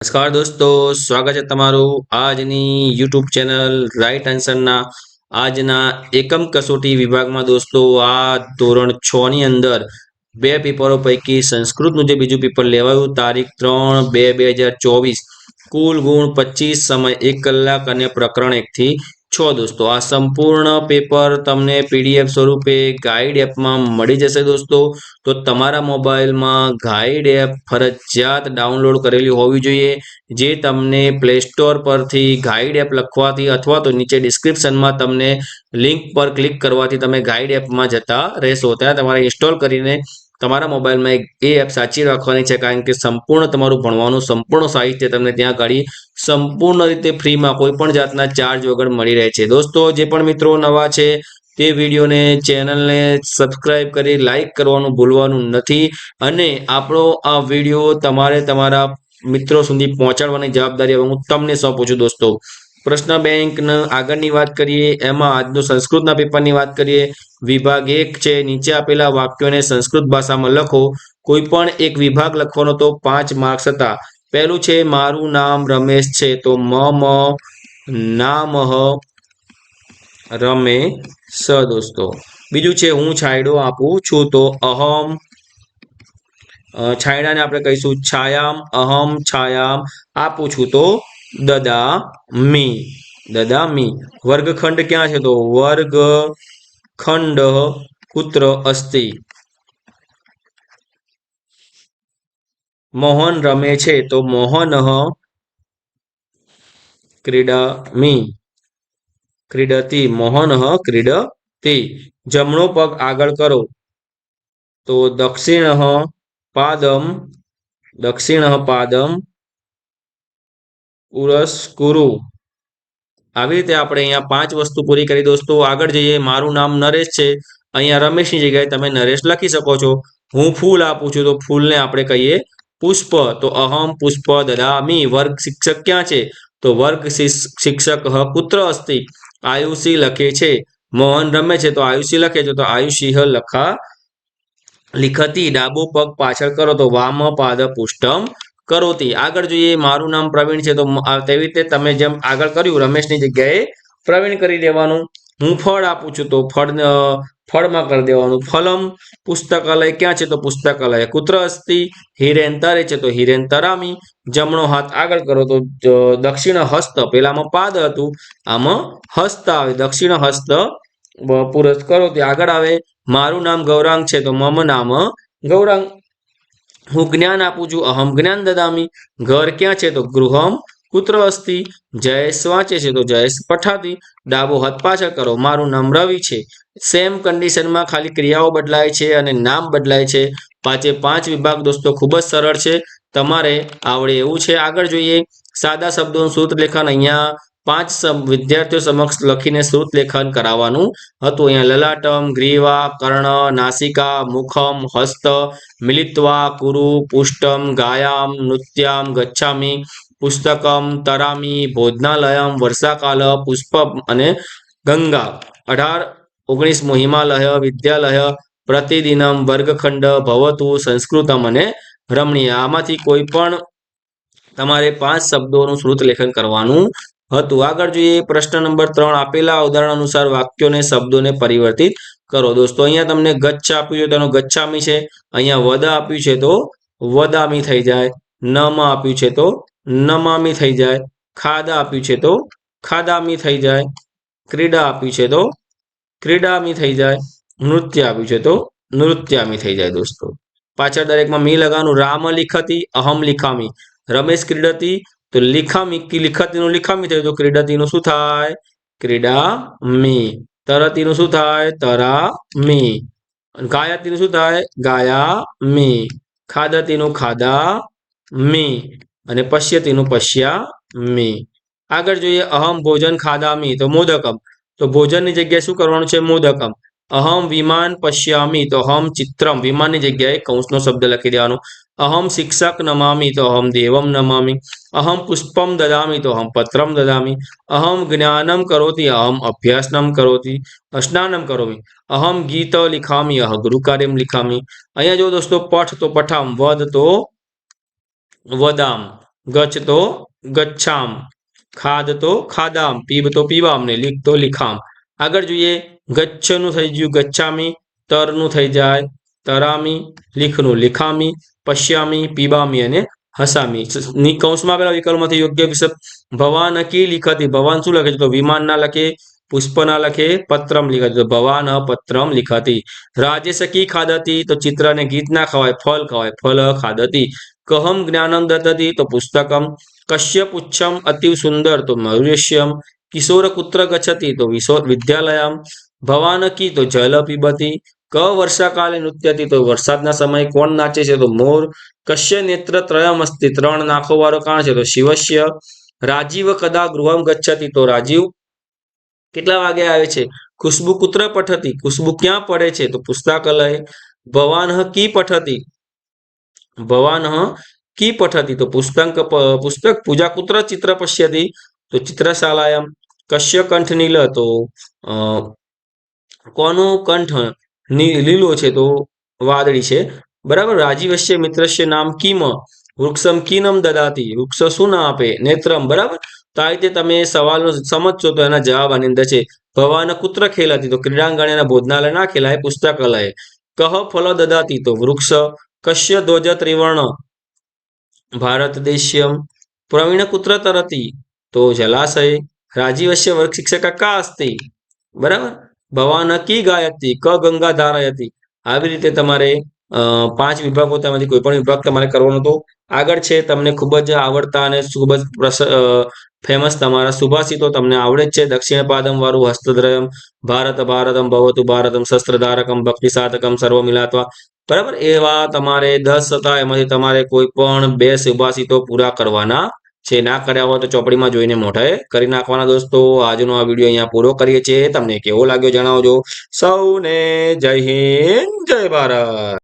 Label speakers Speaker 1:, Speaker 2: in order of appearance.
Speaker 1: નમસ્કાર દોસ્તો, સ્વાગત છે તમારું આજની યુટ્યુબ ચેનલ રાઈટ આન્સરના આજના એકમ કસોટી વિભાગમાં. દોસ્તો, આ ધોરણ 6 ની અંદર બે પેપરો પૈકી સંસ્કૃતનું જે બીજું પેપર લેવાયું તારીખ 3/2/2024, કુલ ગુણ 25, સમય 1 કલાક અને પ્રકરણ 1 થી 6. દોસ્તો, આ સંપૂર્ણ પેપર તમને પીડીએફ સ્વરૂપે ગાઈડ એપમાં મળી જશે. દોસ્તો, તો તમારા મોબાઈલમાં ગાઈડ એપ ફરજિયાત ડાઉનલોડ કરેલી હોવી જોઈએ, જે તમને પ્લે સ્ટોર પરથી ગાઈડ એપ લખવાથી અથવા તો નીચે ડિસ્ક્રિપ્શનમાં તમને લિંક પર ક્લિક કરવાથી તમે ગાઈડ એપમાં જતા રહેશો. ત્યાં તમારે ઇન્સ્ટોલ કરીને તમારા મોબાઈલમાં એ એપ સાચી રાખવાની છે, કારણ કે સંપૂર્ણ તમારું ભણવાનું સંપૂર્ણ સાહિત્ય તમને ત્યાં આગળ સંપૂર્ણ રીતે ફ્રીમાં કોઈ પણ જાતના ચાર્જ વગર મળી રહે છે. દોસ્તો, જે પણ મિત્રો નવા છે તે વિડીયોને ચેનલને સબસ્ક્રાઇબ કરી લાઈક કરવાનું ભૂલવાનું નથી. અને આપણો આ વિડીયો તમારે તમારા મિત્રો સુધી પહોંચાડવાની જવાબદારી હવે હું તમને સોંપું છું. દોસ્તો, પ્રશ્ન બેંકના આગળની વાત કરીએ, એમાં આજનું સંસ્કૃતના પેપરની વાત કરીએ. વિભાગ 1 છે, નીચે આપેલા વાક્યોને સંસ્કૃત ભાષામાં લખો. કોઈ પણ એક વિભાગ લખવાનો તો 5 માર્ક્સ હતા. પહેલું છે, મારું નામ રમેશ છે, તો મમ નામઃ રમેશ. દોસ્તો, બીજું છે, હું છાંયડો આપું છું, તો અહમ છાંયડાને આપણે કહીશું છાયામ. અહમ છાયામ આપું છું, તો દદામી. દદામી. વર્ગખંડ ક્યાં છે, તો વર્ગખંડ કુત્ર અસ્તિ. મોહન રમે છે, તો મોહનઃ ક્રીડામી. ક્રીડતી. મોહનઃ ક્રીડતી. જમણો પગ આગળ કરો, તો દક્ષિણ પાદમ. દક્ષિણ પાદમ પુરસ્કુરુ. આવી રીતે આપણે અહીંયા 5 વસ્તુ પૂરી કરી. દોસ્તો, આગળ જઈએ. મારું નામ નરેશ છે, અહીંયા રમેશની જગ્યાએ તમે નરેશ લખી શકો છો. હું ફૂલ આપું છું, તો ફૂલને આપણે કહીએ પુષ્પ, તો અહમ પુષ્પ દદામી. વર્ગ શિક્ષક ક્યાં છે, તો વર્ગ શિક્ષક પુત્ર અસ્તિ. આયુષી લખે છે. મોહન રમે છે, તો આયુષી લખે છે, તો આયુષી લિખતી. ડાબો પગ પાછળ કરો, તો વામ પાદ પુષ્ટમ કરોતી. આગળ જોઈએ. મારું નામ પ્રવીણ છે, તો તેવી રીતે તમે જેમ આગળ કર્યું રમેશની જગ્યાએ પ્રવીણ કરી દેવાનું. હું ફળ આપું છું, તો ફળમાં કરી દેવાનું ફલમ. પુસ્તકાલય ક્યાં છે, તો પુસ્તકાલય કુત્ર અસ્તિ. હિરેન તરે છે, તો હિરેન તરામી. જમણો હાથ આગળ કરો, તો દક્ષિણ હસ્ત. પેલામાં પાદ હતું, આમાં હસ્ત આવે. દક્ષિણ હસ્ત પુરસ્ કરો તે આગળ આવે. મારું નામ ગૌરાંગ છે, તો મમ નામ ગૌરાંગ. હું જ્ઞાન આપું છું, અહમ જ્ઞાન દદામી. ઘર ક્યાં છે, તો ગૃહમ કુત્ર અસ્તિ. જયેશ વાંચે છે, તો જયેશ પઠાતી. ડાબો હાથ પાછળ કરો. મારું નામ રવિ છે. સેમ કન્ડિશનમાં ખાલી ક્રિયાઓ બદલાય છે અને નામ બદલાય છે. 5 વિભાગ દોસ્તો ખૂબ જ સરળ છે, તમારે આવડે એવું છે. આગળ જોઈએ. સાદા શબ્દોનું સૂત્ર લેખન. અહીંયા 5 વિદ્યાર્થીઓ સમક્ષ લખીને શ્રુત લેખન કરાવવાનું હતું. અહીંયા લલાટમ, ગ્રીવા, કર્ણ, નાસિકા, મુખમ, હસ્ત, મિલિત્વા, કુરુ, પુષ્ટમ, ગાયામ, નૃત્યામ, ગચ્છામી, પુસ્તકમ, તરામી, ભોજનાલયમ, વર્ષાકાલ, પુષ્પમ અને ગંગા. 18-19 હિમાલય, વિદ્યાલય, પ્રતિદિનમ, વર્ગખંડ, ભવતુ, સંસ્કૃતમ અને રમણીય. આમાંથી કોઈ પણ તમારે 5 શબ્દોનું શ્રુત લેખન કરવાનું હતું. આગળ જોઈએ. પ્રશ્ન નંબર 3, આપેલા ઉદાહરણ અનુસાર વાક્યોને શબ્દોને પરિવર્તિત કરો. દોસ્તો, અહીંયા તમને ગચ્છ આપ્યું છે, તેનો ગચ્છામી છે. અહીંયા વદ આપ્યું છે, તો વદામી થઈ જાય. નમ આપ્યું છે, તો નમામી થઈ જાય. ખાદા આપ્યું છે, તો ખાદામી થઈ જાય. ક્રીડા આપ્યું છે, તો ક્રીડામી થઈ જાય. નૃત્ય આપ્યું છે, તો નૃત્યામી થઈ જાય. દોસ્તો, પાછળ દરેકમાં મી લગાવવાનું. રામ લિખતી, અહમ લિખામી. રમેશ ક્રીડતી, તો લિખામી લિખતીનું લિખામી થયું, તો ક્રીડતીનું શું થાય, ક્રીડામી. તરતીનું શું થાય, તરામી. ગાયતીનું શું થાય, ગાયામી. ખાદતીનું ખાદામી અને પશ્યતીનું પશ્યામી. આગળ જોઈએ. અહમ ભોજન ખાદામી, તો મોદકમ. તો ભોજનની જગ્યાએ શું કરવાનું છે, મોદકમ. અહમ વિમાન પશ્યામી, તો અહમ ચિત્રમ. વિમાનની જગ્યાએ કૌંસનો શબ્દ લખી દેવાનો. અહમ શિક્ષક નમામી, તો અહમ દેવમ નમામી. અહમ પુષ્પમ દદામી, તો અહમ પત્રમ દદામી. અહમ જ્ઞાનમ કરોતી, અહમ અભ્યાસનમ કરોતી સ્નાનમ કરોમી. અહમ ગીત લિખામી, અહ ગુરુકાર્યમ લિખામી. અહીંયા જો દોસ્તો પઠ, તો પઠામ. વદ, તો વદામ. ગચ્છ તો ગચ્છામ, ખાદ તો ખાદામ, પીબ તો પીવામ ને લીખ તો લીખામ. આગળ જોઈએ ગચ્છનું થઈ ગયું ગચ્છામી, તરનું થઈ જાય તરામી, લીખનું લીખામી, પશ્યામી, પીબામી અને હસામી. કૌંસમાં આપેલા વિકલ્પમાંથી યોગ્ય વિકલ્પ ભવાનકી લીખતી. ભવાન શું લખે છે? તો વિમાન ના લખે, પુષ્પ ના લખે, પત્રમ લીખતી. તો ભવાન પત્રમ લીખતી. રાજેશકી ખાદતી. તો ચિત્ર અને ગીત ના ખવાય, ફલ ખવાય, ફલ ખાદતી. કહમ જ્ઞાનમ દત્તતી. તો પુસ્તકમ. કશ્ય પુચ્છમ અતિવ સુંદર. તો મયુષ્યમ. કિશોર કુત્ર ગચ્છતી. તો વિદ્યાલયમ. ભવાનકી. તો જલ પીબતી. ક વર્ષાકાલે નૃત્યથી. તો વરસાદના સમયે કોણ નાચે છે? તો મોર. કશ્ય નેત્ર ત્રયમ અસ્તિ. ત્રણ નાખો વાળો કાણ છે? તો શિવસ્ય. રાજીવ કદા ગૃહમ ગચ્છતી. તો રાજીવ કેટલા વાગે આવે છે? ખુશ્બુ કુત્ર પઠતી. ખુશ્બુ ક્યાં પડે છે? તો પુસ્તકાલય. ભવાન કી પઠતી. ભવાન કી પઠતી. તો પુસ્તક. પૂજા કુત્ર ચિત્ર પશ્યતી. તો ચિત્રશાલાયામ. કશ્ય કંઠ નીલ. તો કોનો કંઠ લીલો છે? તો વાદળી છે. બરાબર. રાજીવસ્ય મિત્રસ્ય નામ કિમ. વૃક્ષમ કીનમ દદાતી. વૃક્ષ શું ના આપે? નેત્રમ. બરાબર. તો આ રીતે તમે સવાલનો સમજશો તો એના જવાબ આની અંદર છે. ભવાન કુત્ર ખેલાતી. તો ક્રીડાંગણે અને ભોજનાલય ના ખેલાય, પુસ્તકાલય. કહ ફલો દદાતી. તો વૃક્ષ. કશ્ય ધ્વજ ત્રિવર્ણ. ભારત દેશ્યમ. પ્રવીણ કુત્ર તરતી. તો જલાશય. રાજીવસ્ય વર્ગ શિક્ષક કા અસ્તિ. બરાબર. ભવાન કી ગાયતી. ક ગંગા ધારાયતી. આવી રીતે તમારે 5 વિભાગો તેમાંથી કોઈ પણ વિભાગ તમારે કરવાનો હતો. આગળ છે તમને ખૂબ જ આવડતા અને ખૂબ જ ફેમસ તમારા સુભાષિતો તમને આવડે જ છે. દક્ષિણ પાદમ વાળું, હસ્તદ્રયમ, ભારત ભારતમ ભવતુ ભારતમ, શસ્ત્રધારકમ, ભક્તિ સાધકમ, સર્વ મિલાત્વા. બરાબર. એવા તમારે 10 હતા. એમાંથી તમારે કોઈ પણ 2 સુભાષિતો પૂરા કરવાના છે. ના કર્યા હોય તો ચોપડીમાં જોઈને મોઢાએ કરી નાખવાના. દોસ્તો આજનો આ વિડીયો અહીંયા પૂરો કરીએ છીએ. તમને કેવો લાગ્યો જણાવજો. સૌને જય હિન્દ, જય ભારત.